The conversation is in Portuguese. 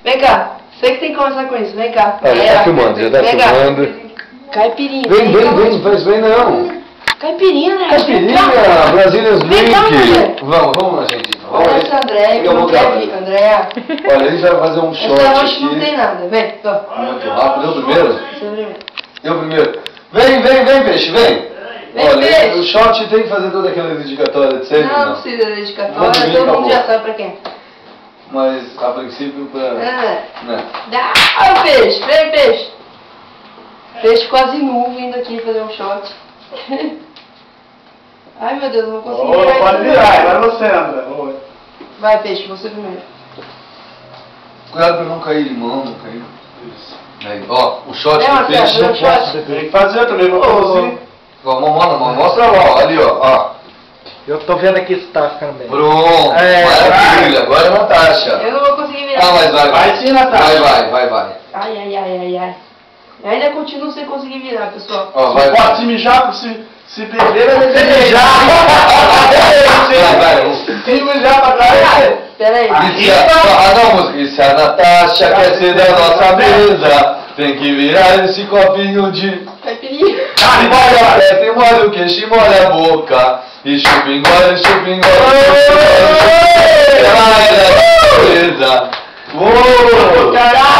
Vem cá. Você que tem que começar com isso. Vem cá. Já tá filmando, já tá filmando. Caipirinha. Vem, faz bem não. Caipirinha, né? Caipirinha, Brasília Link. Vamos lá, gente. Olha essa Andréia, que não quer vir. Andréia. Olha, ele vai fazer um shot essa aqui. não tem nada. Vem, tô. Muito rápido. Eu primeiro? Você primeiro. Eu primeiro. Vem, peixe, vem. Vem, olha, peixe. O shot tem que fazer toda aquela dedicatória de sempre, não precisa de dedicatória, todo mundo já sabe pra quem. Mas, a princípio, pra... Né? Dá, peixe, vem, peixe. Peixe quase nu vindo aqui fazer um shot. Ai, meu Deus, não vou conseguir virar. Pode virar, agora você, André. Vai, peixe, você primeiro. Cuidado pra não cair limão, não cair. Isso. Aí, ó, o shot do peixe. Tem que fazer também, não consigo. Mostra lá, ali, ó. Eu tô vendo aqui se tá ficando bem. Pronto, maravilha, agora é Natasha. Eu não vou conseguir virar. Ah, mas vai. Vai sim, Natasha. Vai. Ai. Eu ainda continuo sem conseguir virar, pessoal. Ó, vai. Pode se mijar, se perder, vai Se mijar. Vai. Se mijar pra trás. Pera aí. Não, música. E se a Natasha quer ser da nossa mesa, tem que virar esse copinho de... Caipirinha. Molha a testa e molha o queixo e molha a boca. E chupingole. Ela é da natureza. Caralho!